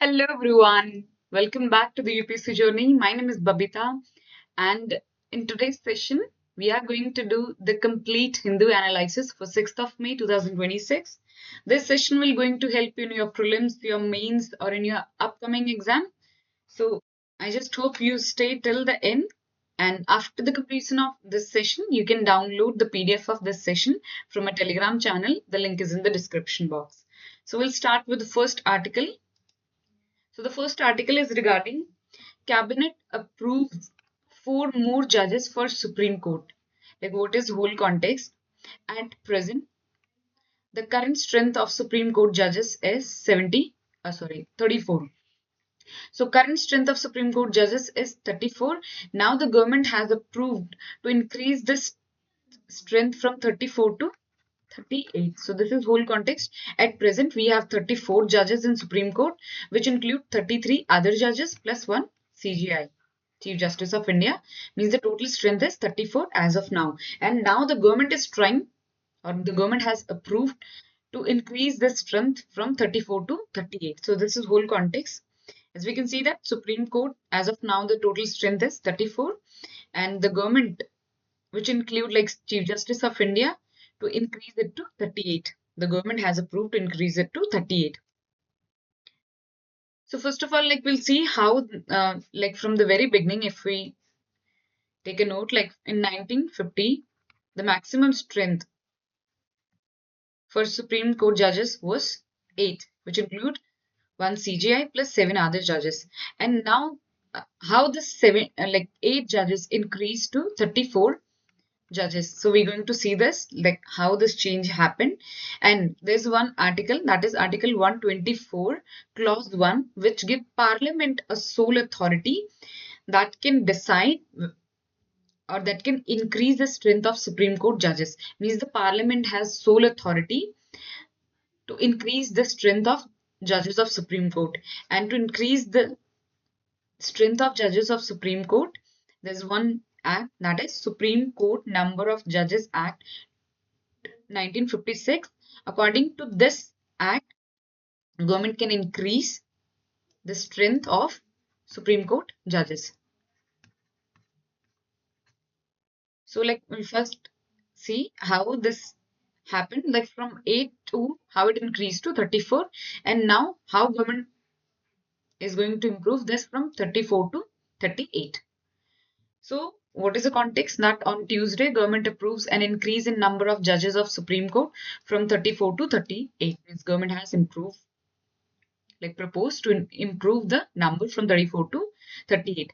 Hello everyone, welcome back to the UPSC journey. My name is Babita, and in today's session, we are going to do the complete Hindu analysis for 6th of May 2026. This session will going to help you in your prelims, your mains, or in your upcoming exam. So I just hope you stay till the end. And after the completion of this session, you can download the PDF of this session from a Telegram channel. The link is in the description box. So we'll start with the first article. So the first article is regarding Cabinet approves four more judges for Supreme Court. Like what is whole context? At present, the current strength of Supreme Court judges is 34. So current strength of Supreme Court judges is 34. Now the government has approved to increase this strength from 34 to 38. So this is whole context. At present, we have 34 judges in Supreme Court, which include 33 other judges plus one CGI, Chief Justice of India. Means the total strength is 34 as of now. And now the government is trying, or the government has approved to increase the strength from 34 to 38. So this is whole context. As we can see that Supreme Court, as of now, the total strength is 34, and the government, which include like Chief Justice of India, to increase it to 38. The government has approved to increase it to 38. So first of all, like we'll see how, like from the very beginning, if we take a note, like in 1950, the maximum strength for Supreme Court judges was 8, which include one CGI plus 7 other judges. And now, how the 8 judges increased to 34 judges. So we're going to see this, like how this change happened. And there's one article, that is Article 124, Clause 1, which give Parliament a sole authority that can decide or that can increase the strength of Supreme Court judges. Means the Parliament has sole authority to increase the strength of judges of Supreme Court. And to increase the strength of judges of Supreme Court, there's one act, that is Supreme Court Number of Judges Act 1956. According to this act, government can increase the strength of Supreme Court judges. So like we'll first see how this happened, like from 8 to how it increased to 34, and now how government is going to improve this from 34 to 38. So what is the context? That on Tuesday, government approves an increase in number of judges of Supreme Court from 34 to 38. Means government has improved, like proposed to improve the number from 34 to 38.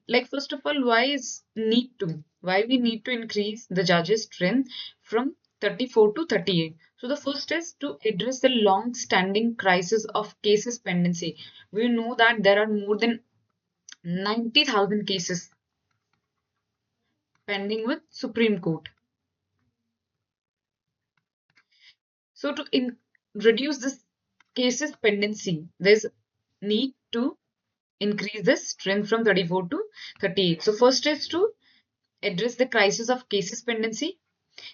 Like first of all, why we need to increase the judges' strength from 34 to 38. So the first is to address the long-standing crisis of cases pendency. We know that there are more than 90,000 cases pending with Supreme Court. So to reduce this cases pendency, there's need to increase the strength from 34 to 38. So first is to address the crisis of cases pendency.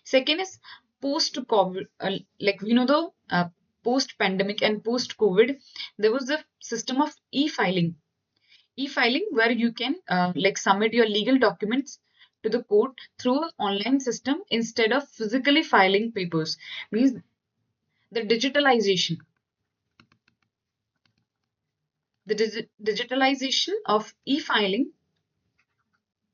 Second is post-COVID, like we know the post-pandemic and post-COVID, there was a system of e-filing. E-filing where you can like submit your legal documents to the court through an online system instead of physically filing papers. Means the digitalization. The digitalization of e-filing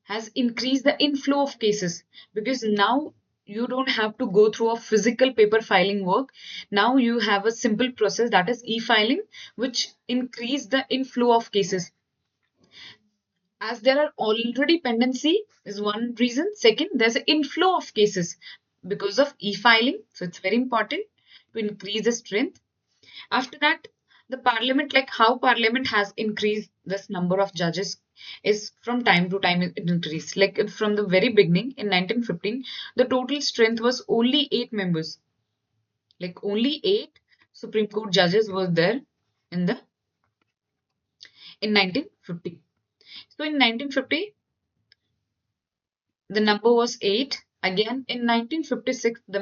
has increased the inflow of cases, because now you don't have to go through a physical paper filing work. Now you have a simple process, that is e-filing, which increase the inflow of cases. As there are already pendency is one reason. Second, there's an inflow of cases because of e-filing. So it's very important to increase the strength. After that, the parliament, like how parliament has increased this number of judges is from time to time it increased. Like from the very beginning in 1915, the total strength was only 8 members. Like only 8 Supreme Court judges were there in 1950. So in 1950, the number was 8. Again, in 1956, the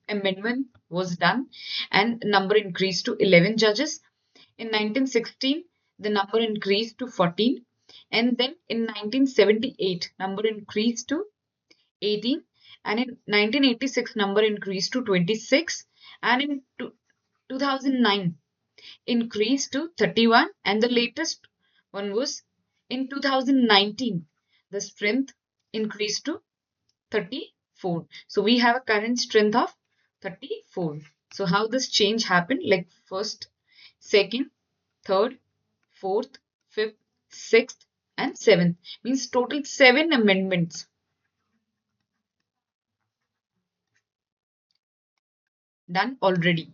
amendment was done and number increased to 11 judges. In 1916, the number increased to 14. And then in 1978, number increased to 18. And in 1986, number increased to 26. And in 2009, increased to 31. And the latest one was in 2019, the strength increased to 34. So we have a current strength of 34. So how this change happened? Like first, second, third, fourth, fifth, sixth, and seventh. Means total 7 amendments done already.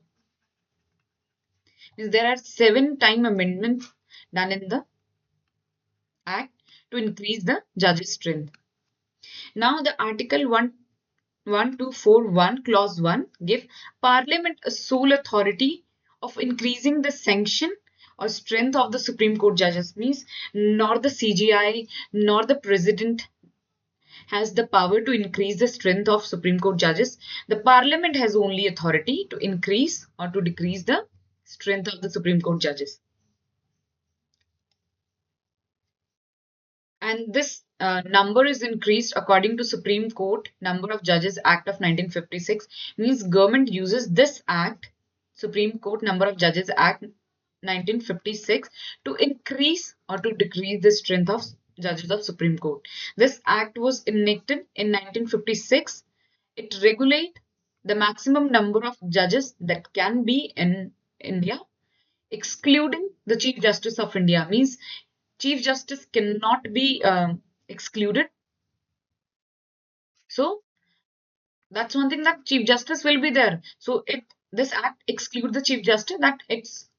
Means there are 7 amendments done in the Act to increase the judges' strength. Now the Article 1241 Clause 1 give Parliament a sole authority of increasing the sanction or strength of the Supreme Court judges. Means nor the CGI nor the President has the power to increase the strength of Supreme Court judges. The Parliament has only authority to increase or to decrease the strength of the Supreme Court judges. And this number is increased according to Supreme Court Number of Judges Act of 1956. Means government uses this act, Supreme Court Number of Judges Act 1956, to increase or to decrease the strength of judges of Supreme Court. This act was enacted in 1956. It regulates the maximum number of judges that can be in India, excluding the Chief Justice of India. Means Chief Justice cannot be excluded. So that's one thing, that Chief Justice will be there. So if this act excludes the Chief Justice, that it's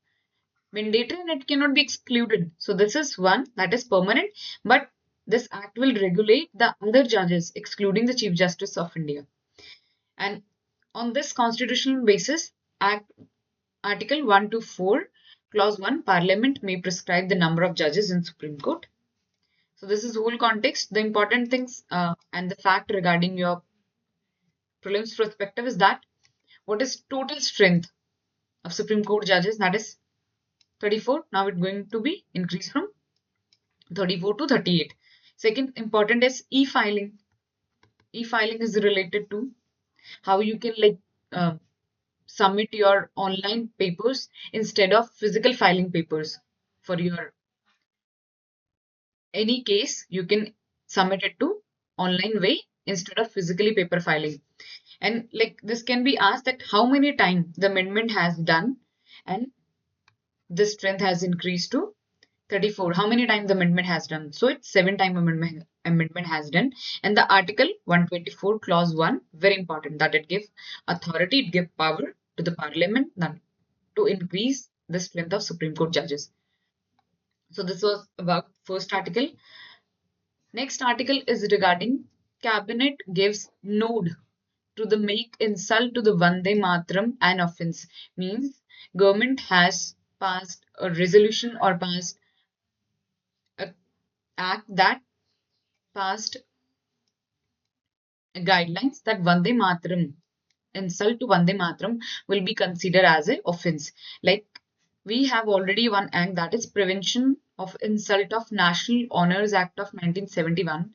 mandatory and it cannot be excluded. So this is one that is permanent, but this act will regulate the other judges, excluding the Chief Justice of India. And on this constitutional basis, Article 124, Clause 1, Parliament may prescribe the number of judges in Supreme Court. So this is whole context. The important things and the fact regarding your prelims perspective is that what is total strength of Supreme Court judges? That is 34. Now it's going to be increased from 34 to 38. Second important is e-filing. E-filing is related to how you can submit your online papers instead of physical filing papers. For your any case, you can submit it to online way instead of physically paper filing. And like this can be asked that how many times the amendment has done, and the strength has increased to 34. How many times the amendment has done? So it's 7 time amendment has done. And the Article 124 Clause 1, very important, that it gives authority, it gives power to the Parliament to increase the strength of Supreme Court judges. So this was about first article. Next article is regarding Cabinet gives nod to the make insult to the Vande Mataram an offense. Means government has passed a resolution or passed a act that passed guidelines that Vande Mataram, insult to Vande Mataram, will be considered as an offense. Like we have already one act, that is Prevention of Insult of National Honors Act of 1971.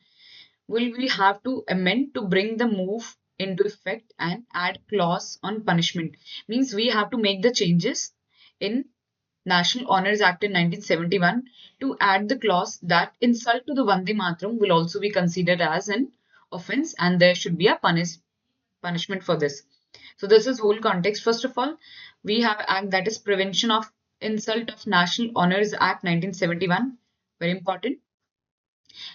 Will we have to amend to bring the move into effect and add clause on punishment? Means we have to make the changes in National Honors Act in 1971 to add the clause that insult to the Vande Mataram will also be considered as an offense and there should be a punishment for this. So this is whole context. First of all, we have act that is Prevention of Insult of National Honors Act 1971. Very important.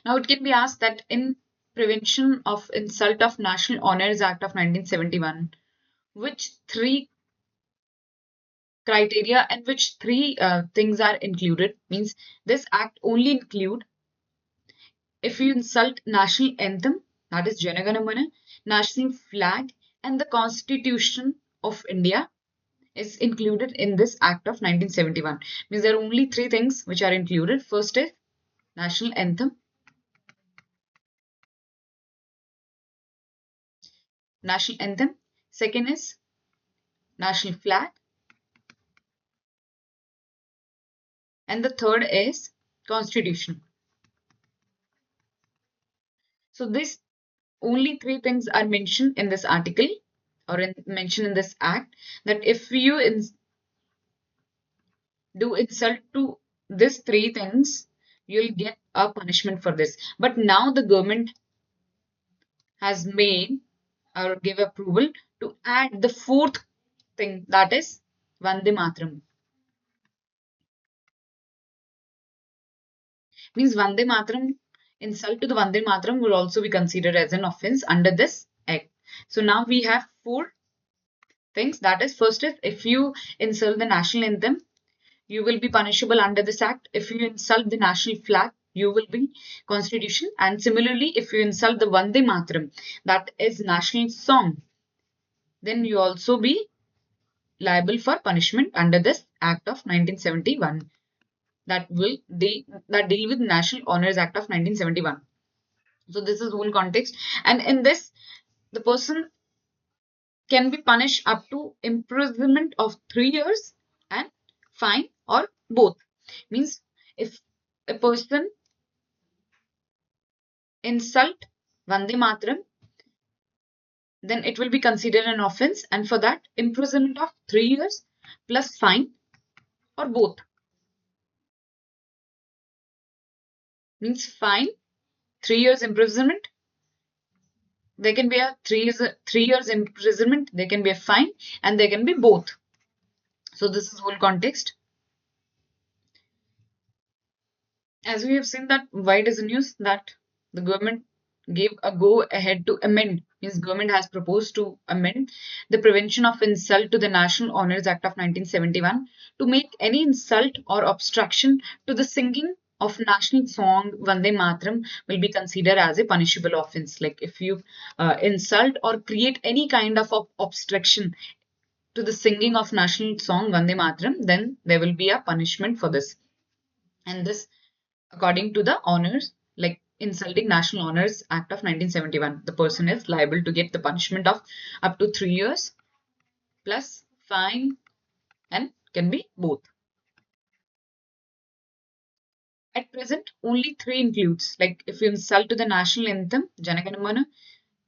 Now it can be asked that in Prevention of Insult of National Honors Act of 1971, which 3 criteria and which 3 things are included? Means this act only include if you insult national anthem, that is Jana Gana Mana, national flag, and the Constitution of India is included in this act of 1971. Means there are only 3 things which are included. First is national anthem, second is national flag, and the third is constitution. So this only three things are mentioned in this article or mentioned in this act, that if you do insult to these three things, you'll get a punishment for this. But now the government has made or give approval to add the fourth thing, that is Vande Mataram. Means Vande Mataram, insult to the Vande Mataram will also be considered as an offense under this act. So now we have four things. That is, first is if you insult the national anthem, you will be punishable under this act. If you insult the national flag, you will be constitution. And similarly, if you insult the Vande Mataram, that is national song, then you also be liable for punishment under this Act of 1971 that deal with National Honors Act of 1971. So this is whole context, and in this, the person can be punished up to imprisonment of 3 years and fine or both. Means if a person insult Vande Mataram, then it will be considered an offense, and for that imprisonment of 3 years plus fine or both. Means fine, 3 years imprisonment. There can be a 3 years imprisonment. There can be a fine, and there can be both. So this is whole context. As we have seen that why it is news that the government gave a go ahead to amend, means government has proposed to amend the Prevention of Insult to the National Honors Act of 1971 to make any insult or obstruction to the singing of national song Vande Mataram will be considered as a punishable offense. Like if you insult or create any kind of obstruction to the singing of national song Vande Mataram, then there will be a punishment for this. And this, according to the honors, like insulting National Honors Act of 1971, the person is liable to get the punishment of up to 3 years plus fine, and can be both. At present, only three includes, like if you insult to the national anthem, Janaganamana,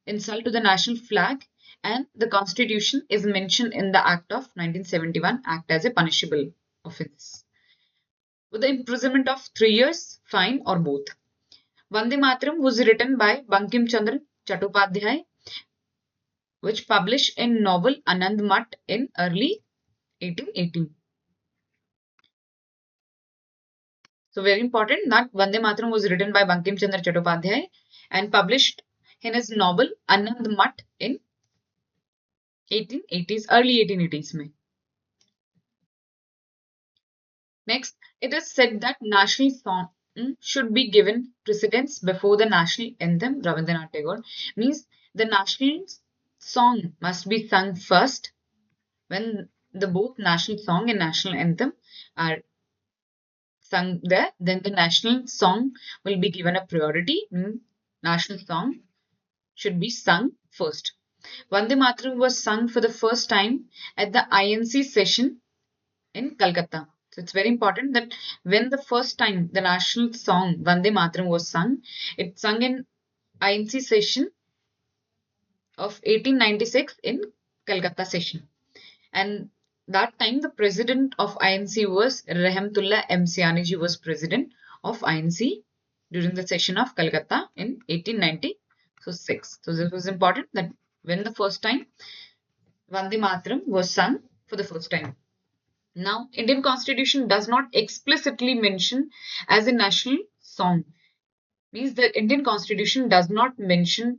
insult to the national flag, and the Constitution is mentioned in the Act of 1971 Act as a punishable offense with the imprisonment of 3 years, fine, or both. Vande Mataram was written by Bankim Chandra Chattopadhyay, which published in novel Anand Math in early 1818. So very important that Vande Mataram was written by Bankim Chandra Chattopadhyay and published in his novel Anand Math in 1880s, early 1880s में. Next, it is said that national song should be given precedence before the national anthem, Rabindranath Tagore. Means the national song must be sung first. When the both national song and national anthem are sung there, then the national song will be given a priority. National song should be sung first. Vande Mataram was sung for the first time at the INC session in Calcutta. So it's very important that when the first time the national song Vande Mataram was sung, it's sung in INC session of 1896 in Calcutta session. And that time the president of INC was Rahmatullah M. Siani ji was president of INC during the session of Calcutta in 1896. So this was important that when the first time Vande Mataram was sung for the first time. Now, Indian Constitution does not explicitly mention as a national song. Means the Indian Constitution does not mention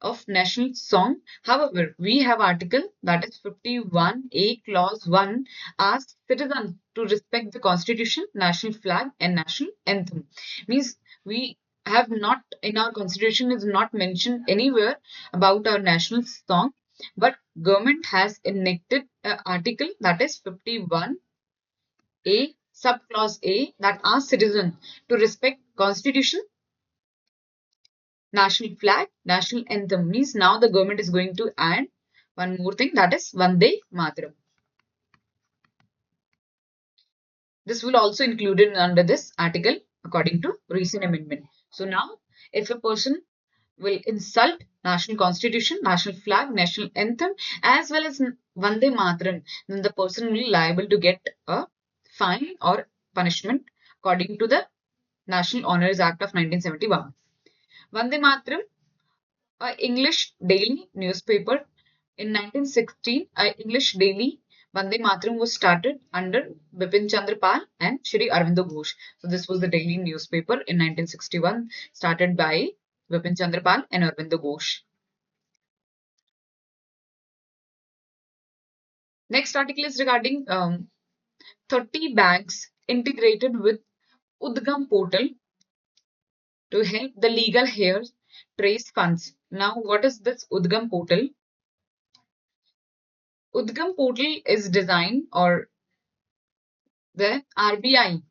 of national song. However, we have article that is 51A clause 1 asks citizens to respect the constitution, national flag and national anthem. Means we have not, in our constitution is not mentioned anywhere about our national song, but government has enacted an article that is 51A subclause A that asks citizens to respect constitution, national flag, national anthem. Means now the government is going to add one more thing, that is Vande Mataram. This will also included under this article according to recent amendment. So now, if a person will insult national constitution, national flag, national anthem, as well as Vande Mataram, then the person will be liable to get a fine or punishment according to the National Honors Act of 1971. Vande Mataram, a English daily newspaper in 1916, a English daily Vande Mataram was started under Bipin Chandra Pal and Shri Aurobindo Ghosh. So this was the daily newspaper in 1961 started by Bipin Chandra Pal and Aurobindo Ghosh. Next article is regarding 30 banks integrated with Udgam portal to help the legal heirs trace funds. Now, what is this Udgam portal? Udgam portal is designed, or the RBI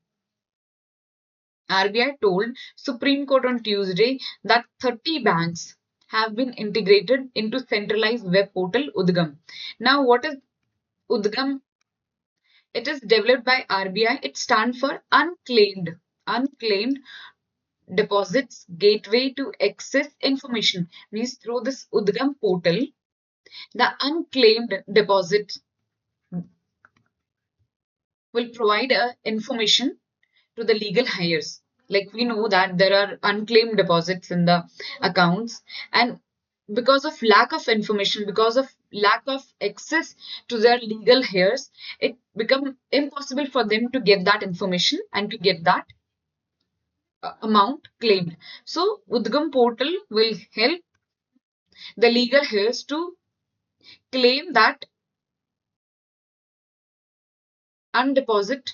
told Supreme Court on Tuesday that 30 banks have been integrated into centralized web portal Udgam. Now, what is Udgam? It is developed by RBI. It stands for unclaimed deposits gateway to access information. Means through this Udgam portal, the unclaimed deposit will provide information to the legal heirs. Like we know that there are unclaimed deposits in the accounts, and because of lack of information, because of lack of access to their legal heirs, it become impossible for them to get that information and to get that amount claimed. So Udgam portal will help the legal heirs to claim that undeposit,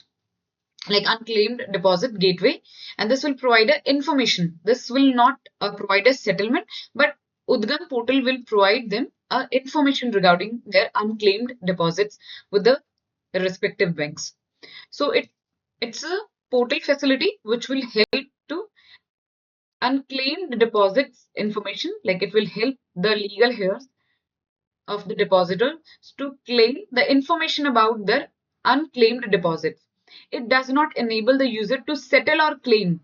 like unclaimed deposit gateway, and this will provide a information. This will not provide a settlement, but Udgam portal will provide them information regarding their unclaimed deposits with the respective banks. So it's a portal facility which will help to unclaimed deposits information, like it will help the legal heirs of the depositor to claim the information about their unclaimed deposits. It does not enable the user to settle or claim.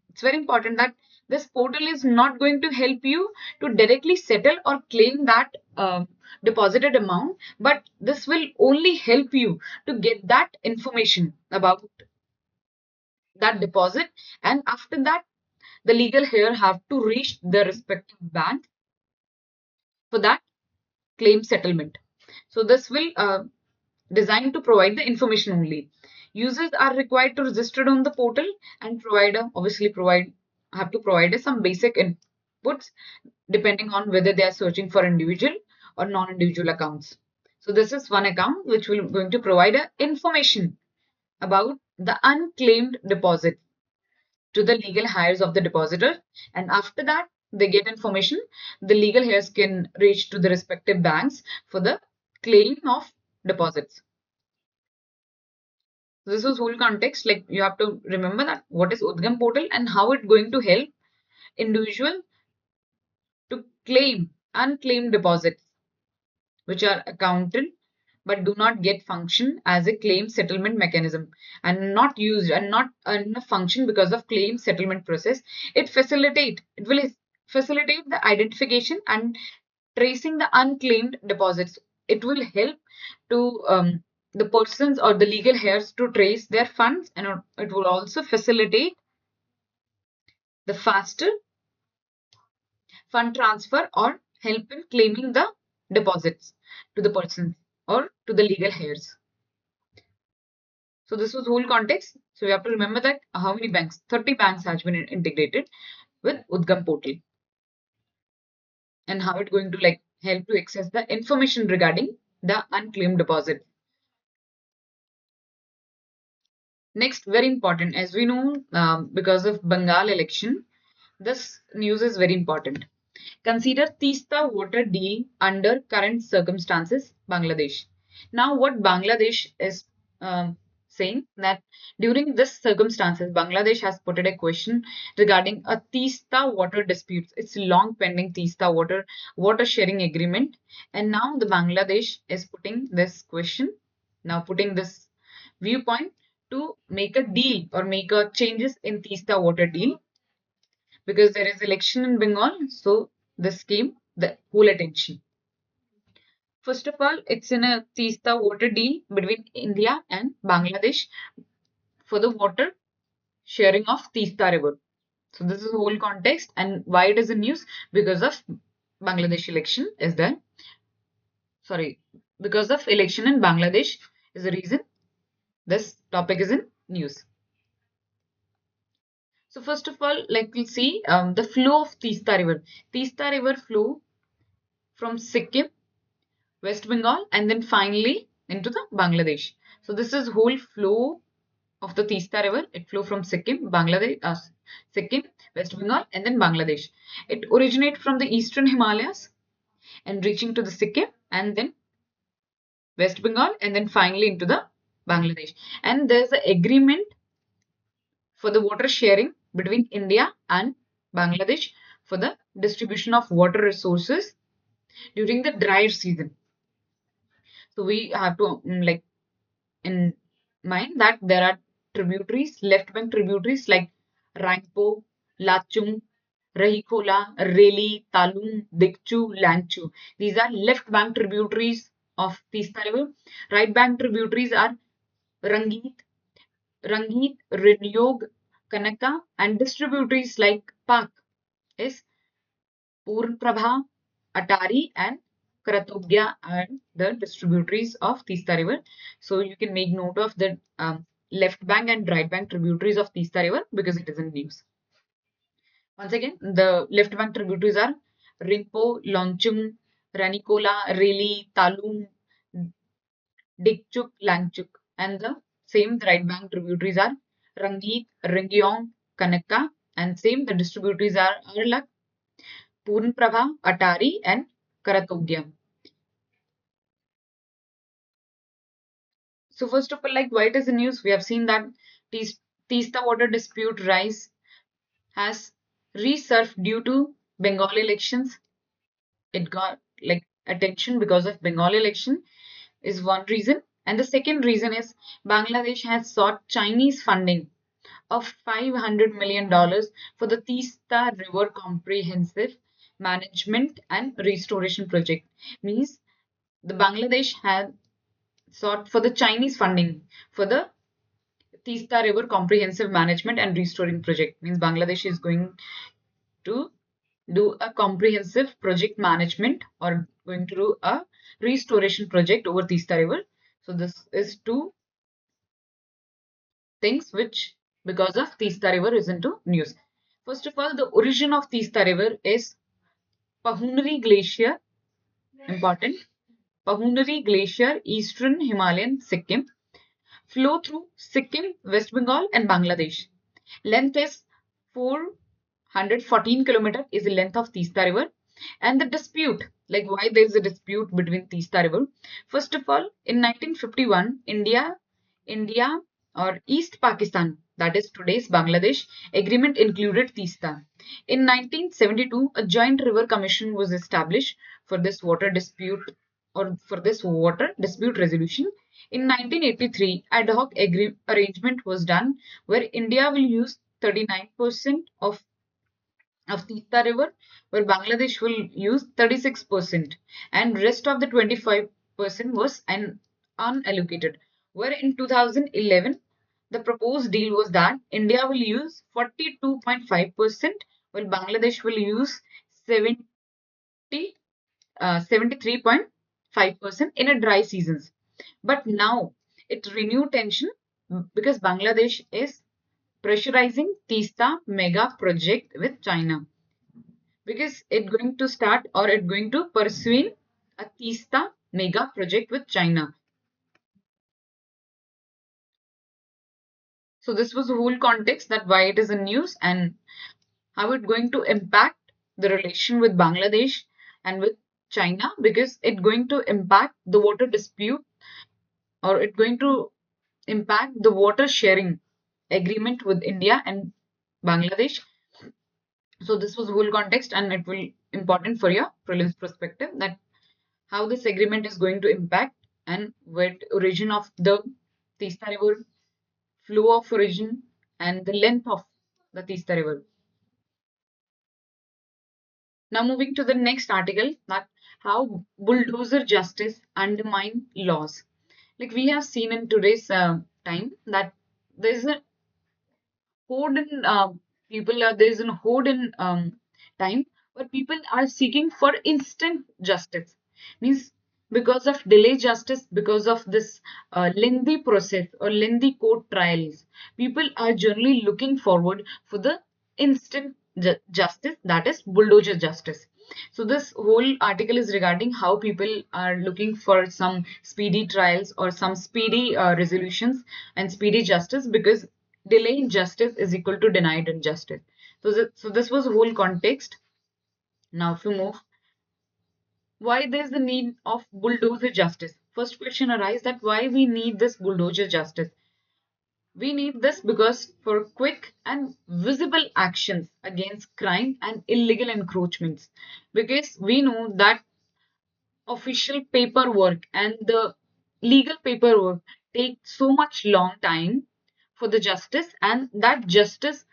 It's very important that this portal is not going to help you to directly settle or claim that deposited amount, but this will only help you to get that information about that deposit, and after that the legal heir have to reach the respective bank for that claim settlement. So this will designed to provide the information only. Users are required to register on the portal, and provider obviously have to provide some basic inputs depending on whether they are searching for individual or non-individual accounts. So this is one account which will going to provide a information about the unclaimed deposit to the legal heirs of the depositor, and after that they get information. The legal heirs can reach to the respective banks for the claim of deposits. This was whole context. Like you have to remember that what is Udgam portal and how it's going to help individual to claim unclaimed deposits which are accounted but do not get function as a claim settlement mechanism, and not used and not function because of claim settlement process. It will facilitate the identification and tracing the unclaimed deposits. It will help to the persons or the legal heirs to trace their funds, and it will also facilitate the faster fund transfer or help in claiming the deposits to the persons or to the legal heirs. So this was whole context. So we have to remember that how many banks? 30 banks has been integrated with Udgam portal, and how it's going to like help to access the information regarding the unclaimed deposit. Next, very important, as we know, because of Bengal election, this news is very important. Consider Tista water deal under current circumstances, Bangladesh. Now, what Bangladesh is saying that during this circumstances, Bangladesh has put a question regarding a Tista water disputes. It's long pending Tista water sharing agreement, and now the Bangladesh is putting this question, now putting this viewpoint to make a deal or make a changes in Teesta water deal, because there is election in Bengal, so this came the whole attention. First of all, it's in a Teesta water deal between India and Bangladesh for the water sharing of Teesta river. So this is the whole context and why it is in news, because of Bangladesh election is there. Sorry, because of election in Bangladesh is the reason this topic is in news. So first of all, like we'll see the flow of Teesta River. Teesta River flow from Sikkim, West Bengal, and then finally into the Bangladesh. So this is whole flow of the Teesta River. It flow from Sikkim, Bangladesh, Sikkim, West Bengal, and then Bangladesh. It originates from the eastern Himalayas and reaching to the Sikkim, and then West Bengal, and then finally into the Bangladesh. And there's an agreement for the water sharing between India and Bangladesh for the distribution of water resources during the dry season. So we have to like in mind that there are tributaries, left bank tributaries like Rangpo, Lachung, Rahikola, Reli, Talung, Dikchu, Langchu. These are left bank tributaries of Teesta River. Right bank tributaries are Rangit, Renyog, Kanaka, and distributaries like Pak is Purnprabha, Atari, and Kratogya are the distributaries of Teesta River. So you can make note of the left bank and right bank tributaries of Teesta River because it is in news. Once again, the left bank tributaries are Rimpo, Longchung, Ranikola, Reli, Talung, Dikchuk, Langchuk, and the same the right bank tributaries are Rangit, Ringyong, Kanaka, and same the distributaries are like Purnprabha, Atari, and Karatogya. So first of all, like why it is in news, we have seen that Teesta water dispute rise has resurfaced due to Bengal elections. It got like attention because of Bengal election is one reason, and the second reason is Bangladesh has sought Chinese funding of $500 million for the Teesta River Comprehensive Management and Restoration Project. Means the Bangladesh had sought for the Chinese funding for the Teesta River Comprehensive Management and Restoring Project. Means Bangladesh is going to do a comprehensive project management or going to do a restoration project over Teesta River. So this is two things which because of Teesta River is into news. First of all, the origin of Teesta River is Pahunari Glacier, important. Pahunari Glacier, Eastern Himalayan Sikkim, flow through Sikkim, West Bengal and Bangladesh. Length is 414 kilometer is the length of Teesta River. And the dispute, like why there is a dispute between Teesta River. First of all, in 1951, India or East Pakistan, that is today's Bangladesh, agreement included Teesta. In 1972, a joint river commission was established for this water dispute or for this water dispute resolution. In 1983, ad hoc arrangement was done where India will use 39% of Teesta River, where Bangladesh will use 36%, and rest of the 25% was unallocated. Where in 2011, the proposed deal was that India will use 42.5%, while Bangladesh will use 73.5% in a dry seasons. But now it renewed tension because Bangladesh is pressurizing Teesta mega project with China because it's going to start or it's going to pursue a Teesta mega project with China. So this was the whole context that why it is in news and how it's going to impact the relation with Bangladesh and with China because it's going to impact the water dispute or it's going to impact the water sharing agreement with India and Bangladesh. So this was the whole context and it will important for your prelims perspective that how this agreement is going to impact and what origin of the Teesta River flow of origin, and the length of the Tista River. Now moving to the next article, that how bulldozer justice undermine laws. Like we have seen in today's time that there's a horde in people are there's a horde in time where people are seeking for instant justice. Means because of delay justice, because of this lengthy process or lengthy court trials, people are generally looking forward for the instant justice, that is bulldozer justice. So this whole article is regarding how people are looking for some speedy trials or some speedy resolutions and speedy justice, because delay in justice is equal to denied injustice. So this was the whole context. Now if we move, why there's the need of bulldozer justice. First question arises that why we need this bulldozer justice. We need this because for quick and visible actions against crime and illegal encroachments. Because we know that official paperwork and the legal paperwork take so much long time for the justice, and that justice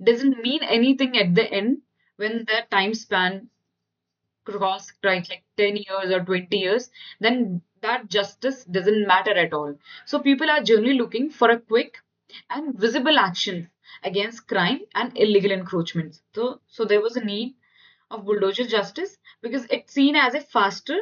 doesn't mean anything at the end when the time span cross right like 10 years or 20 years, then that justice doesn't matter at all. So people are generally looking for a quick and visible action against crime and illegal encroachments. So there was a need of bulldozer justice because it's seen as a faster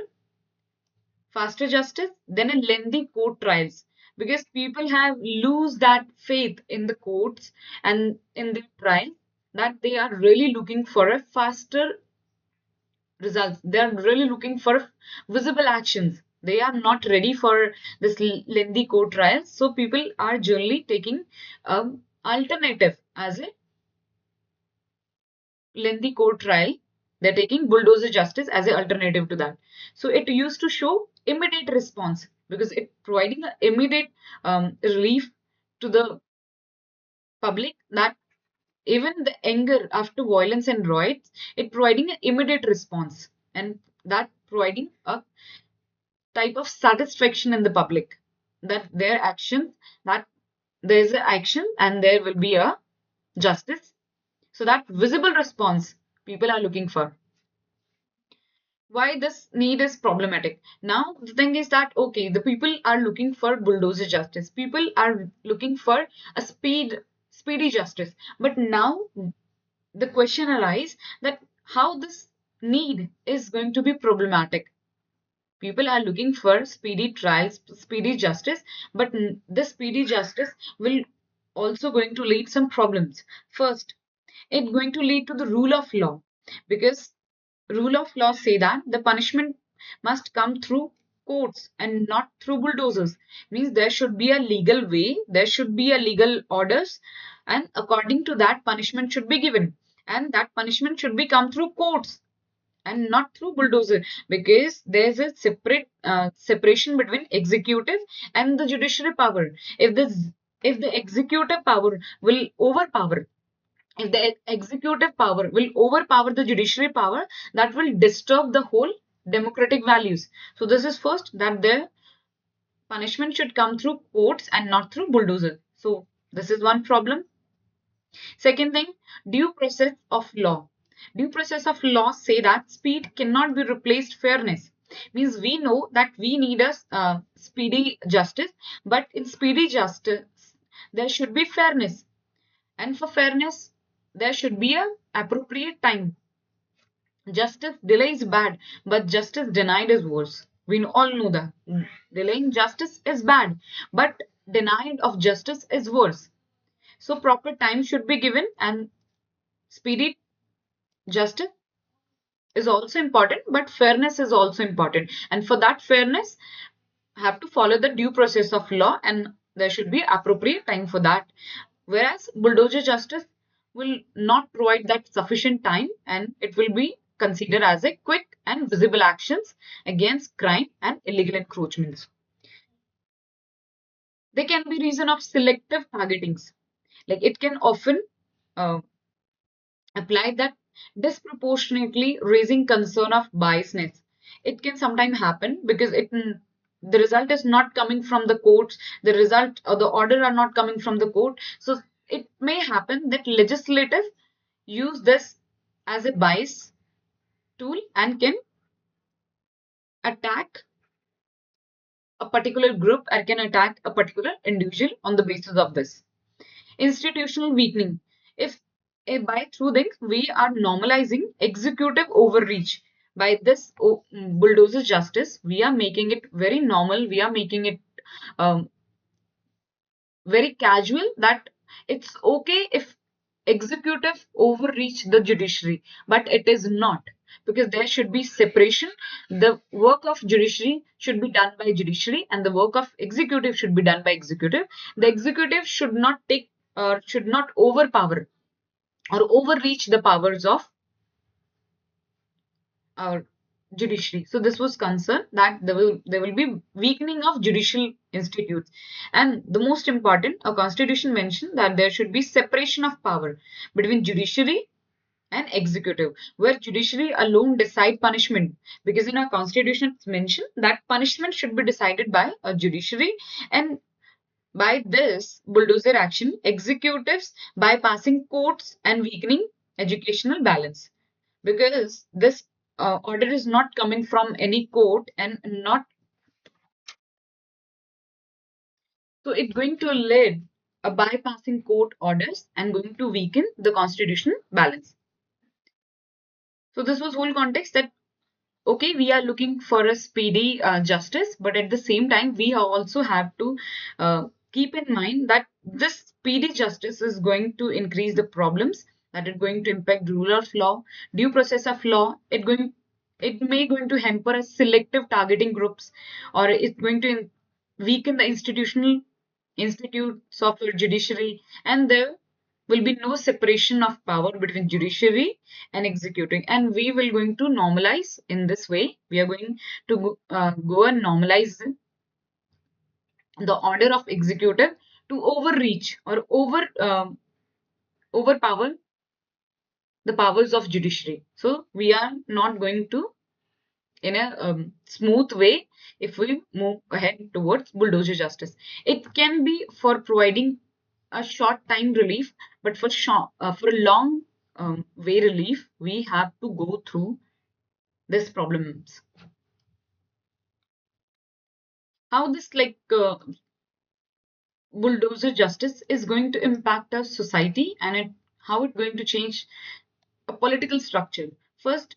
justice than a lengthy court trials, because people have lose that faith in the courts and in the trial, that they are really looking for a faster results. They are really looking for visible actions. They are not ready for this lengthy court trials. So people are generally taking alternative as a lengthy court trial. They're taking bulldozer justice as an alternative to that. So it used to show immediate response because it providing an immediate relief to the public, that even the anger after violence and riots, it providing an immediate response, and that providing a type of satisfaction in the public that their action, that there is an action and there will be a justice. So that visible response people are looking for. Why this need is problematic. Now the thing is that okay, the people are looking for bulldozer justice. People are looking for a speedy justice. But now the question arises that how this need is going to be problematic. People are looking for speedy trials, speedy justice, but this speedy justice will also going to lead some problems. First, it's going to lead to the rule of law, because rule of law say that the punishment must come through courts and not through bulldozers. Means there should be a legal way, there should be a legal orders, and according to that punishment should be given, and that punishment should be come through courts and not through bulldozer, because there's a separation between executive and the judiciary power. If the executive power will overpower, if the executive power will overpower the judiciary power, that will disturb the whole democratic values. So this is first, that the punishment should come through courts and not through bulldozer. So this is one problem. Second thing, due process of law. Due process of law say that speed cannot be replaced fairness. Means we know that we need a speedy justice, but in speedy justice there should be fairness, and for fairness there should be a appropriate time. Justice delay is bad, but justice denied is worse. We all know that delaying justice is bad, but denied of justice is worse. So proper time should be given, and speedy justice is also important, but fairness is also important. And for that fairness, have to follow the due process of law, and there should be appropriate time for that. Whereas bulldozer justice will not provide that sufficient time, and it will be considered as a quick and visible actions against crime and illegal encroachments. They can be reason of selective targetings. Like it can often uh, apply that disproportionately, raising concern of biasness. It can sometimes happen because it the result is not coming from the courts, the result or the order are not coming from the court. So it may happen that legislative use this as a bias tool and can attack a particular group or can attack a particular individual on the basis of this. Institutional weakening. If by through this we are normalizing executive overreach. By this bulldozer justice, we are making it very normal. We are making it um, very casual that it's okay if executive overreach the judiciary, but it is not, because there should be separation. The work of judiciary should be done by judiciary and the work of executive should be done by executive. The executive should not take or should not overpower or overreach the powers of our judiciary. So this was concerned that there will be weakening of judicial institutes. And the most important, a constitution mentioned that there should be separation of power between judiciary and executive, where judiciary alone decide punishment, because in our constitution it's mentioned that punishment should be decided by a judiciary. And by this bulldozer action, executives bypassing courts and weakening educational balance, because this order is not coming from any court and not, so it's going to lead a bypassing court orders and going to weaken the constitutional balance. So this was whole context that okay, we are looking for a speedy justice, but at the same time we also have to keep in mind that this speedy justice is going to increase the problems, that it's going to impact rule of law, due process of law. It may going to hamper a selective targeting groups, or it's going to weaken the institutional institutes of the judiciary, and there will be no separation of power between judiciary and executing. And we will going to normalize in this way. We are going to go and normalize the order of executive to overreach or overpower the powers of judiciary. So we are not going to in a smooth way if we move ahead towards bulldozer justice. It can be for providing a short time relief, but for a long way relief, we have to go through these problems. How this bulldozer justice is going to impact our society, and how it's going to change a political structure. First,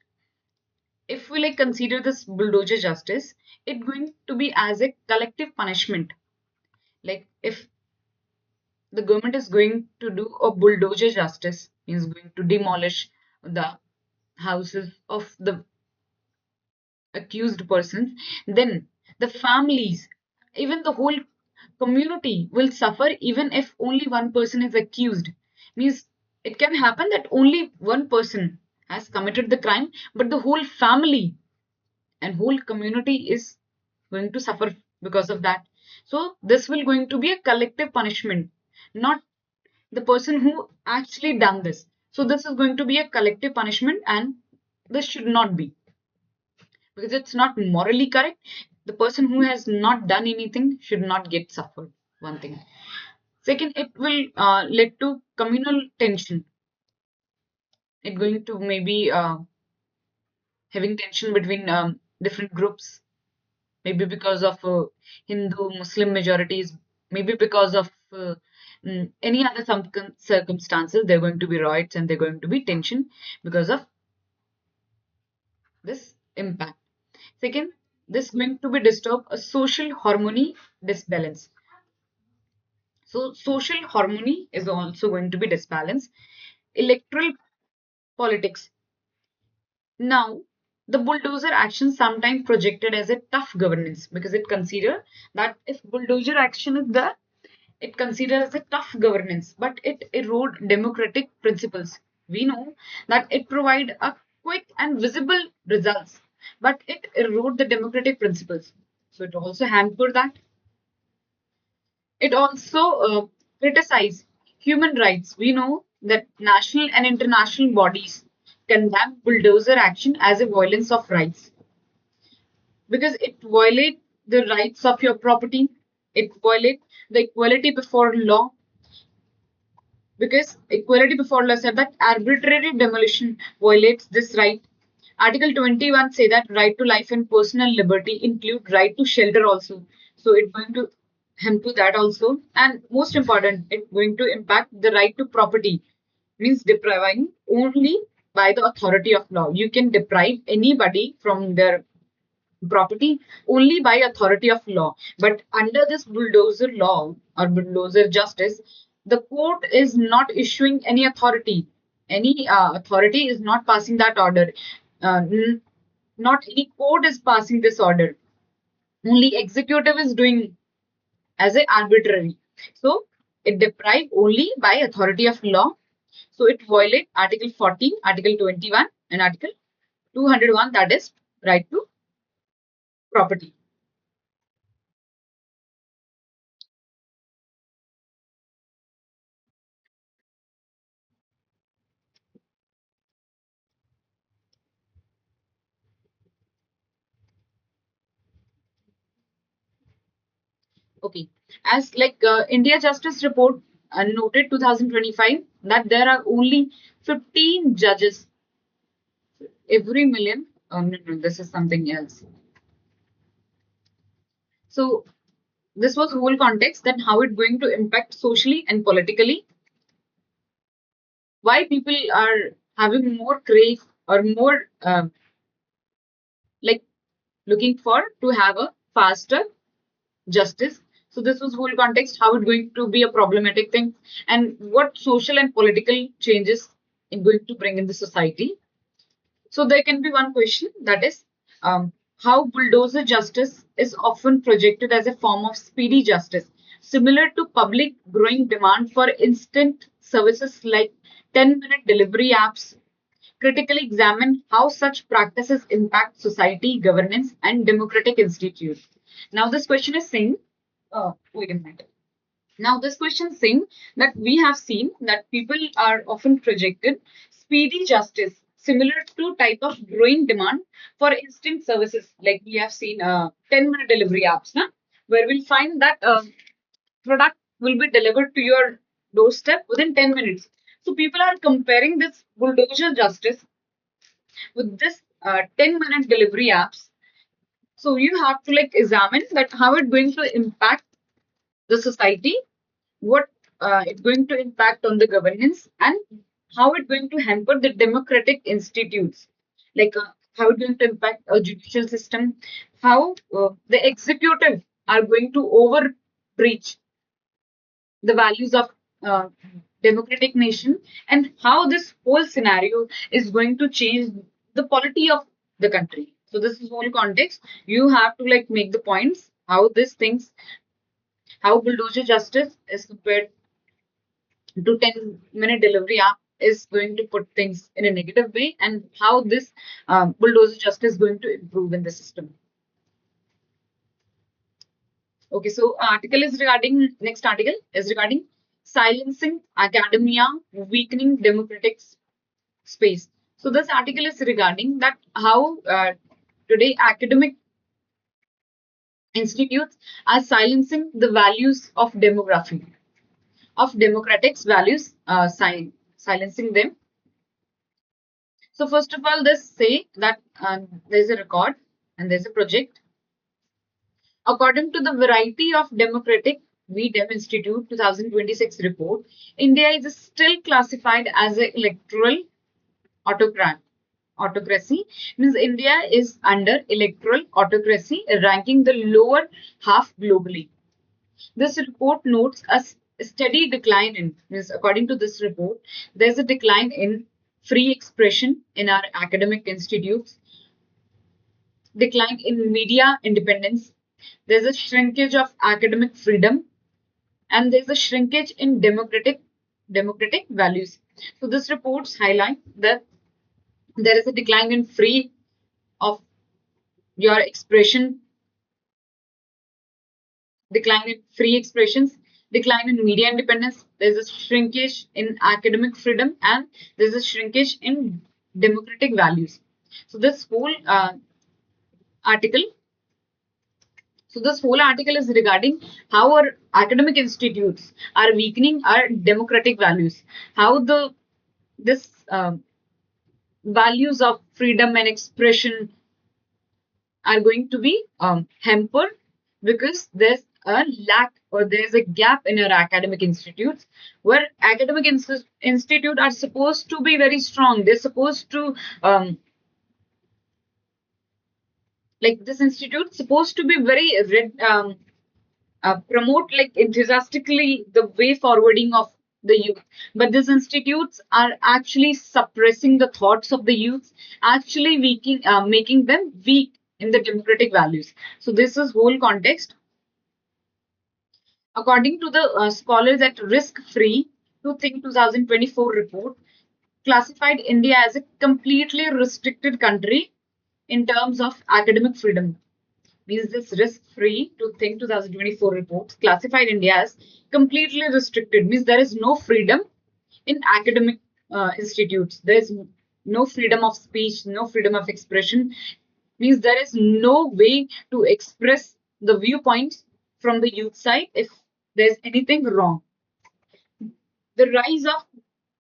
if we consider this bulldozer justice, it's going to be as a collective punishment. Like if the government is going to do a bulldozer justice, is going to demolish the houses of the accused persons, then the families, even the whole community will suffer. Even if only one person is accused, means it can happen that only one person has committed the crime, but the whole family and whole community is going to suffer because of that. So this will going to be a collective punishment, not the person who actually done this. So this is going to be a collective punishment, and this should not be, because it's not morally correct. The person who has not done anything should not get suffered. One thing. Second, it will lead to communal tension. It's going to maybe having tension between different groups, maybe because of Hindu Muslim majorities, maybe because of any other some circumstances. There are going to be riots and there are going to be tension because of this impact. Second, this is going to be disturb a social harmony disbalance. So social harmony is also going to be disbalanced. Electoral politics. Now, the bulldozer action sometimes projected as a tough governance, because it consider that if bulldozer action is there, it considered as a tough governance, but it erode democratic principles. We know that it provide a quick and visible results, but it erode the democratic principles. So it also hamper that. It also criticize human rights. We know that national and international bodies condemn bulldozer action as a violence of rights, because it violates the rights of your property. It violates the equality before law, because equality before law said that arbitrary demolition violates this right. Article 21 say that right to life and personal liberty include right to shelter also. So it's going to hem to that also. And most important, it's going to impact the right to property, means depriving only by the authority of law. You can deprive anybody from their property only by authority of law. But under this bulldozer law or bulldozer justice, the court is not issuing any authority. Any authority is not passing that order. Not any court is passing this order. Only executive is doing as a arbitrary. So it deprive only by authority of law. So it violate Article 14, Article 21, and Article 201, that is right to property. Okay. As like India Justice Report noted 2025 that there are only 15 judges every million. Oh, no, no, this is something else. So this was whole context that how it going to impact socially and politically. Why people are having more crave or more like looking for to have a faster justice. So this was whole context how it's going to be a problematic thing and what social and political changes it going to bring in the society. So there can be one question, that is how bulldozer justice is often projected as a form of speedy justice, similar to public growing demand for instant services like 10-minute delivery apps. Critically examine how such practices impact society, governance, and democratic institutes. Now, this question is saying, wait a minute. Now, this question is saying that we have seen that people are often projected speedy justice, similar to type of growing demand for instant services, like we have seen 10-minute delivery apps, na? Where we'll find that product will be delivered to your doorstep within 10 minutes. So people are comparing this bulldozer justice with this 10-minute delivery apps. So you have to like examine that how it's going to impact the society, what it's going to impact on the governance, and how it's going to hamper the democratic institutes, like how it's going to impact a judicial system, how the executive are going to overreach the values of uh, democratic nation, and how this whole scenario is going to change the polity of the country. So this is whole context. You have to like make the points how these things, how bulldozer justice is compared to 10-minute delivery app is going to put things in a negative way, and how this bulldozer justice is going to improve in the system. Okay, so article is regarding, next article is regarding silencing academia, weakening democratic space. So this article is regarding that how today academic institutes are silencing the values of demography, of democratics values, silencing them. So first of all, this say that there's a record and there's a project. According to the Variety of Democratic VDEM Institute 2026 report, India is still classified as an electoral autocrat. Autocracy means India is under electoral autocracy, ranking the lower half globally. This report notes a steady decline in, means according to this report, there's a decline in free expression in our academic institutes, decline in media independence, there's a shrinkage of academic freedom, and there's a shrinkage in democratic values. So this reports highlight that there is a decline in free of your expression, decline in free expressions, decline in media independence, there's a shrinkage in academic freedom, and there's a shrinkage in democratic values. So this whole article So this whole article is regarding how our academic institutes are weakening our democratic values, how the this values of freedom and expression are going to be hampered because there's a lack or there's a gap in our academic institutes where academic institute are supposed to be very strong. They're supposed to like this institute supposed to be very promote like enthusiastically the way forwarding of the youth, but these institutes are actually suppressing the thoughts of the youth, actually making them weak in the democratic values. So this is whole context. According to the scholars at Risk Free to Think 2024 report, classified India as a completely restricted country in terms of academic freedom. Means this risk-free to think 2024 reports classified India as completely restricted. Means there is no freedom in academic institutes. There is no freedom of speech, no freedom of expression. Means there is no way to express the viewpoints from the youth side if there's anything wrong. The rise of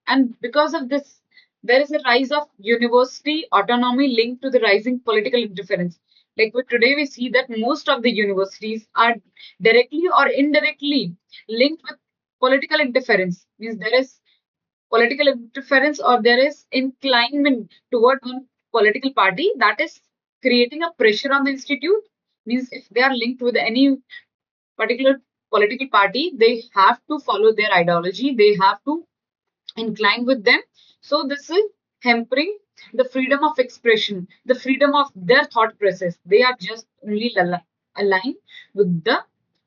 and because of this there is a rise of university autonomy linked to the rising political interference. Like today we see that most of the universities are directly or indirectly linked with political interference. Means there is political interference or there is inclination toward one political party that is creating a pressure on the institute. Means if they are linked with any particular political party, they have to follow their ideology, they have to incline with them. So this is hampering the freedom of expression, the freedom of their thought process. They are just only aligned with the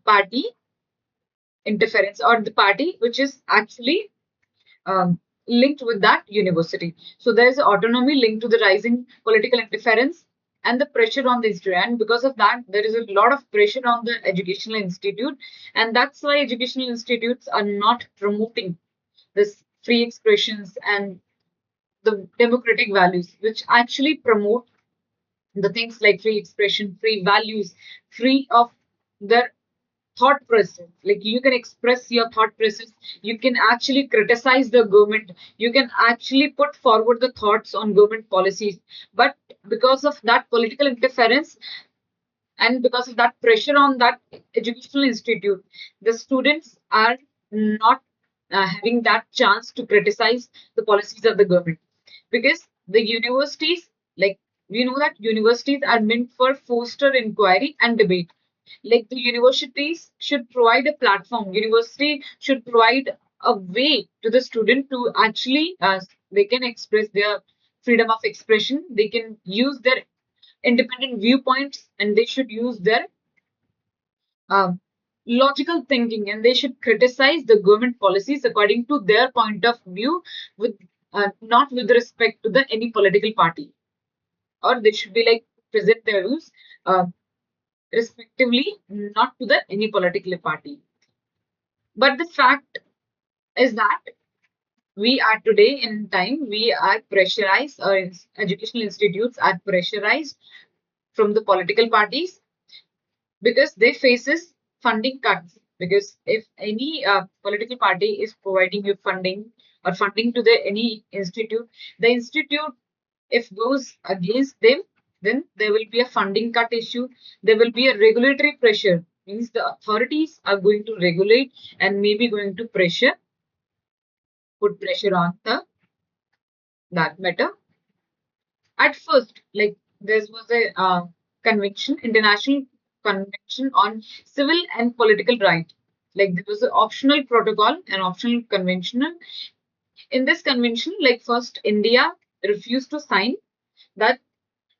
party interference or the party which is actually linked with that university. So there is autonomy linked to the rising political interference and the pressure on the institute. And because of that, there is a lot of pressure on the educational institute. And that's why educational institutes are not promoting this free expressions and the democratic values, which actually promote the things like free expression, free values, free of their thought process. Like you can express your thought process, you can actually criticize the government, you can actually put forward the thoughts on government policies. But because of that political interference and because of that pressure on that educational institute, the students are not having that chance to criticize the policies of the government because the universities, like we know that universities are meant for foster inquiry and debate. Like the universities should provide a platform, university should provide a way to the student to actually they can express their freedom of expression, they can use their independent viewpoints, and they should use their um, logical thinking, and they should criticize the government policies according to their point of view with not with respect to the any political party, or they should be like present their views uh, respectively, not to the any political party. But the fact is that we are today in time, we are pressurized, or educational institutes are pressurized from the political parties because they faces funding cuts. Because if any political party is providing you funding or funding to the any institute, the institute if goes against them, then there will be a funding cut issue. There will be a regulatory pressure. Means the authorities are going to regulate and maybe going to put pressure on the that matter. At first, like there was a convention, international convention on civil and political rights. Like there was an optional protocol and optional conventional. In this convention, like first India refused to sign that.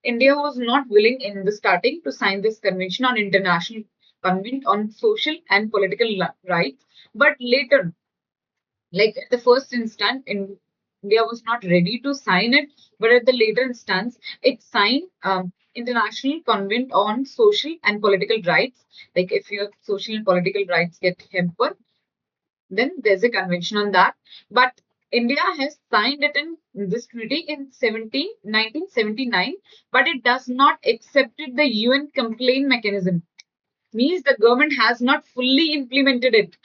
India was not willing in the starting to sign this convention on international convent on social and political rights, but later, like at the first instance, India was not ready to sign it, but at the later instance, it signed international convent on social and political rights. Like if your social and political rights get hampered, then there's a convention on that. But India has signed it in this treaty in 1979, but it does not accept the UN complaint mechanism. means the government has not fully implemented it.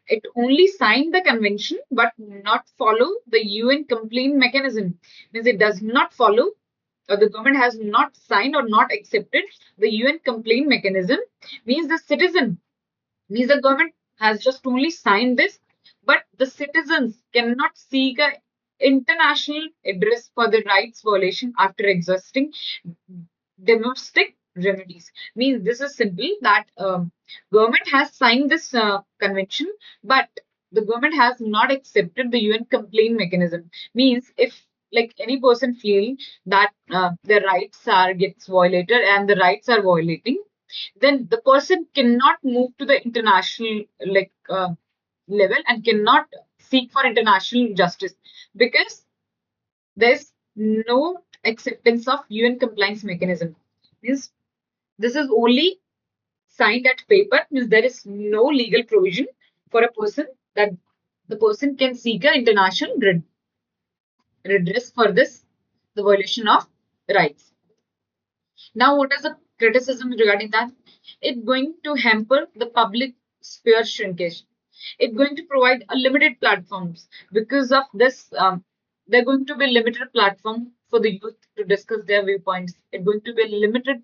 It only signed the convention but not follow the UN complaint mechanism. Means it does not follow, or the government has not signed or not accepted the UN complaint mechanism. Means the citizen, means the government has just only signed this, but the citizens cannot seek a international address for the rights violation after exhausting domestic remedies. Means this is simple that government has signed this convention, but the government has not accepted the UN complaint mechanism. Means if like any person feel that their rights are gets violated and the rights are violating, then the person cannot move to the international level and cannot seek for international justice, because there's no acceptance of UN compliance mechanism. Means this is only signed at paper, means there is no legal provision for a person that the person can seek an international redress for this, the violation of rights. Now, what is the criticism regarding that? It's going to hamper the public sphere shrinkage. It's going to provide a limited platforms. Because of this, they're going to be limited platform for the youth to discuss their viewpoints. It's going to be a limited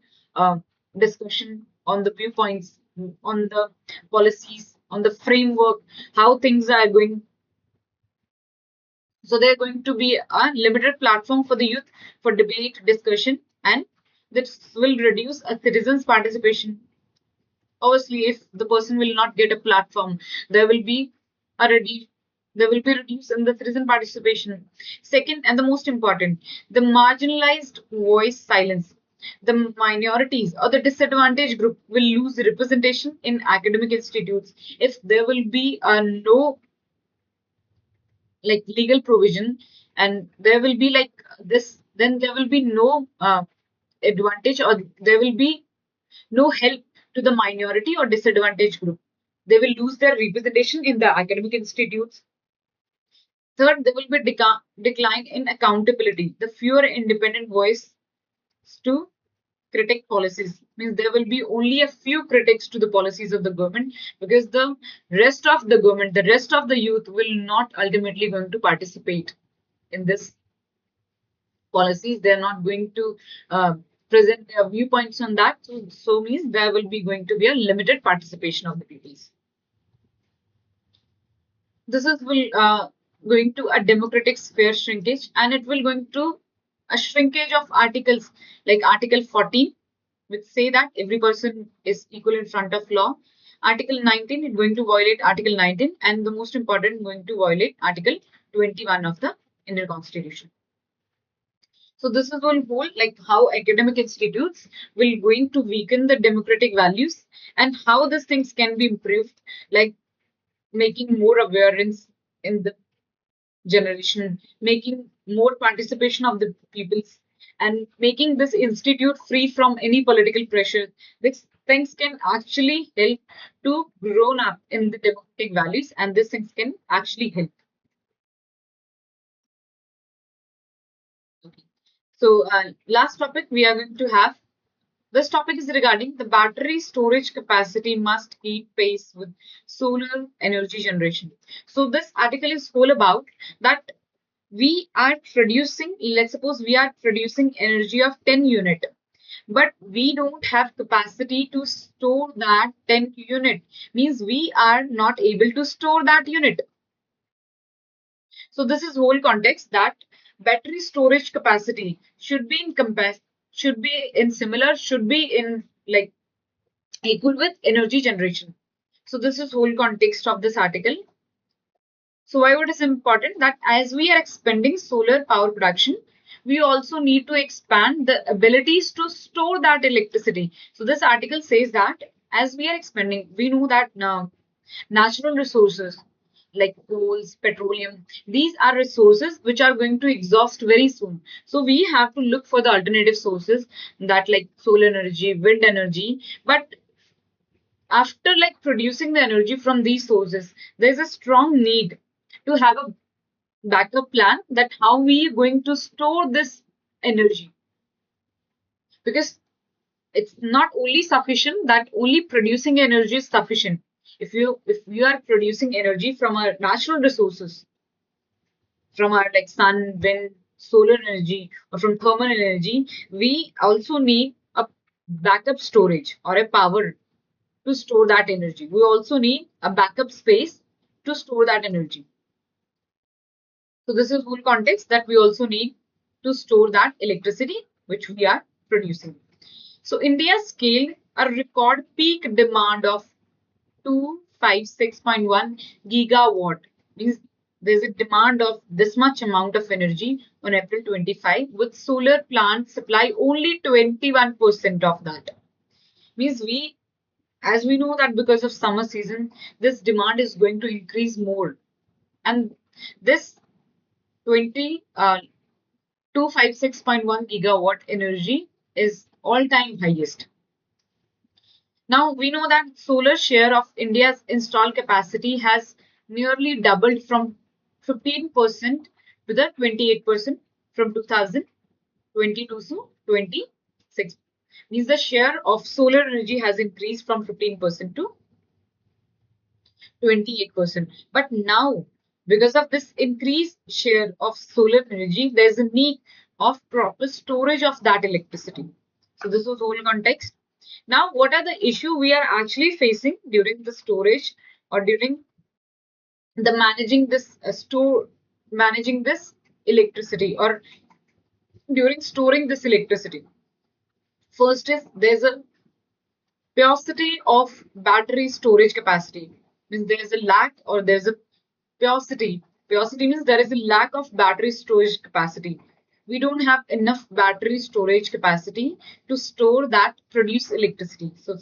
discussion on the viewpoints, on the policies, on the framework, how things are going. So they're going to be a limited platform for the youth for debate, discussion, and this will reduce a citizen's participation. Obviously, if the person will not get a platform, there will be a there will be reduce in the citizen participation. Second, and the most important, the marginalized voice silence. The minorities or the disadvantaged group will lose representation in academic institutes if there will be a no like legal provision, and there will be like this, then there will be no advantage, or there will be no help to the minority or disadvantaged group. They will lose their representation in the academic institutes. Third, there will be decline in accountability. The fewer independent voice to critic policies, means there will be only a few critics to the policies of the government, because the rest of the government, the rest of the youth will not ultimately going to participate in this policies. They're not going to present their viewpoints on that. So means there will be going to be a limited participation of the peoples. This is will going to a democratic sphere shrinkage, and it will going to a shrinkage of articles like Article 14, which say that every person is equal in front of law. Article 19 is going to violate Article 19, and the most important going to violate Article 21 of the Indian Constitution. So this is one whole like how academic institutes will going to weaken the democratic values, and how these things can be improved, like making more awareness in the generation, making more participation of the peoples, and making this institute free from any political pressure. These things can actually help to grown up in the democratic values, and these things can actually help. Okay. So last topic we are going to have. This topic is regarding the battery storage capacity must keep pace with solar energy generation. So this article is all about that we are producing, let's suppose we are producing energy of 10 unit, but we don't have capacity to store that 10 unit. Means we are not able to store that unit. So this is whole context that battery storage capacity should be in should be in similar, should be in like equal with energy generation. So this is whole context of this article. So why it is important that as we are expanding solar power production, we also need to expand the abilities to store that electricity. So this article says that as we are expanding, we know that now natural resources like coals, petroleum, these are resources which are going to exhaust very soon. So we have to look for the alternative sources that like solar energy, wind energy. But after like producing the energy from these sources, there's a strong need to have a backup plan that how we are going to store this energy, because it's not only sufficient that only producing energy is sufficient. If you are producing energy from our natural resources, from our like sun, wind, solar energy, or from thermal energy, we also need a backup storage or a power to store that energy. We also need a backup space to store that energy. So this is whole context that we also need to store that electricity which we are producing. So India scaled a record peak demand of 256.1 gigawatt. Means there's a demand of this much amount of energy on April 25, with solar plants supply only 21% of that. Means as we know that because of summer season, this demand is going to increase more. And this 256.1 gigawatt energy is all-time highest. Now we know that solar share of India's installed capacity has nearly doubled from 15% to the 28% from 2022 to 26. Means the share of solar energy has increased from 15% to 28%. But now, because of this increased share of solar energy, there's a need of proper storage of that electricity. So this was whole context. Now, what are the issue we are actually facing during the storage or during the managing this electricity or during storing this electricity? First is there's a paucity of battery storage capacity. Means there is a lack or there's a paucity. Paucity means there is a lack of battery storage capacity. We don't have enough battery storage capacity to store that produce electricity. So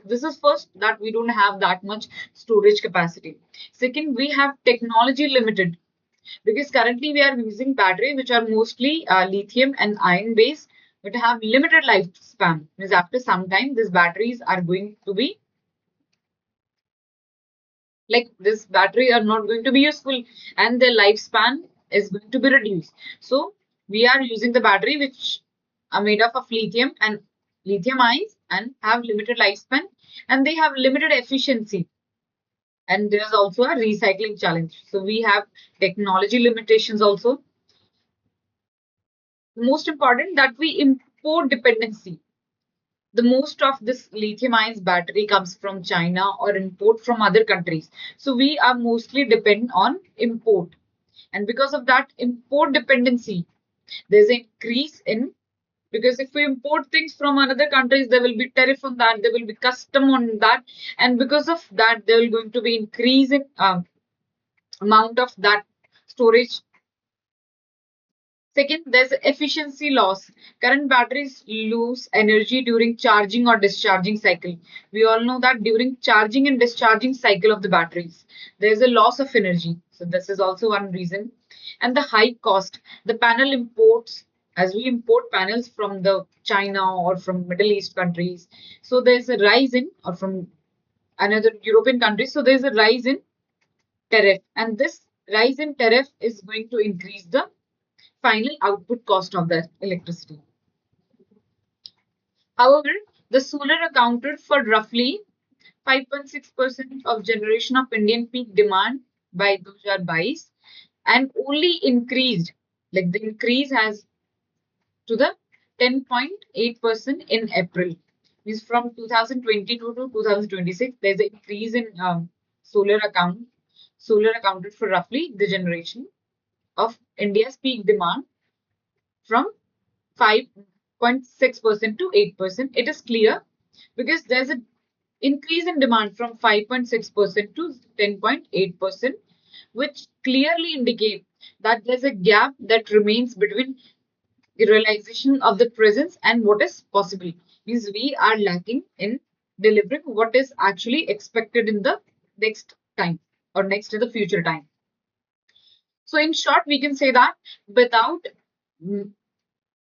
this is first that we don't have that much storage capacity. Second, we have technology limited because currently we are using battery which are mostly lithium and iron based but have limited lifespan. Means after some time these batteries are going to be like this battery are not going to be useful and their lifespan is going to be reduced. So we are using the battery which are made up of lithium and lithium ions and have limited lifespan and they have limited efficiency. And there's also a recycling challenge. So we have technology limitations also. The most important that we import dependency. The most of this lithium ions battery comes from China or import from other countries. So we are mostly dependent on import. And because of that import dependency, there's an increase in, because if we import things from another countries, there will be tariff on that, there will be custom on that. And because of that, there will going to be increase in amount of that storage. Second, there's efficiency loss. Current batteries lose energy during charging or discharging cycle. We all know that during charging and discharging cycle of the batteries, there's a loss of energy. So this is also one reason. And the high cost. The panel imports, as we import panels from the China or from Middle East countries. So there's a rise in, or from another European countries. So there's a rise in tariff. And this rise in tariff is going to increase the final output cost of that electricity. However, the solar accounted for roughly 5.6% of generation of Indian peak demand by 2022 and only increased, like the increase has to the 10.8% in April. Means from 2022 to 2026, there's an increase in solar account. Solar accounted for roughly the generation of India's peak demand from 5.6% to 8%. It is clear because there's an increase in demand from 5.6% to 10.8%, which clearly indicate that there's a gap that remains between the realization of the presence and what is possible. Means we are lacking in delivering what is actually expected in the next time or next to the future time. So in short, we can say that without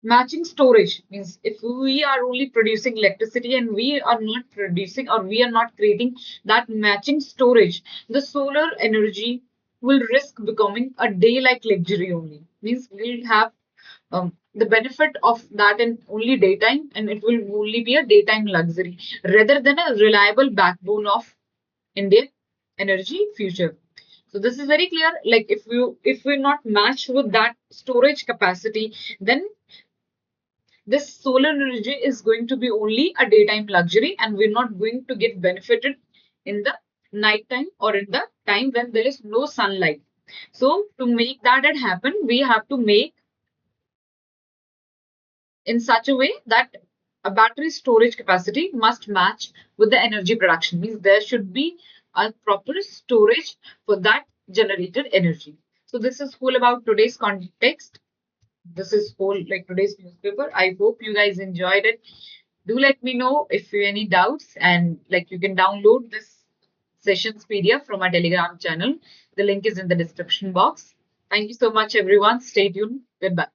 matching storage, means if we are only producing electricity and we are not producing or we are not creating that matching storage, the solar energy will risk becoming a day like luxury only. Means we'll have the benefit of that in only daytime, and it will only be a daytime luxury rather than a reliable backbone of Indian energy future. So this is very clear. Like if we're not matched with that storage capacity, then this solar energy is going to be only a daytime luxury, and we're not going to get benefited in the night time or in the time when there is no sunlight. So to make that happen, we have to make in such a way that a battery storage capacity must match with the energy production. Means there should be a proper storage for that generated energy. So this is whole about today's context. This is whole like today's newspaper. I hope you guys enjoyed it. Do let me know if you have any doubts, and like you can download this sessions PDF from our Telegram channel. The link is in the description box. Thank you so much, everyone. Stay tuned. Goodbye.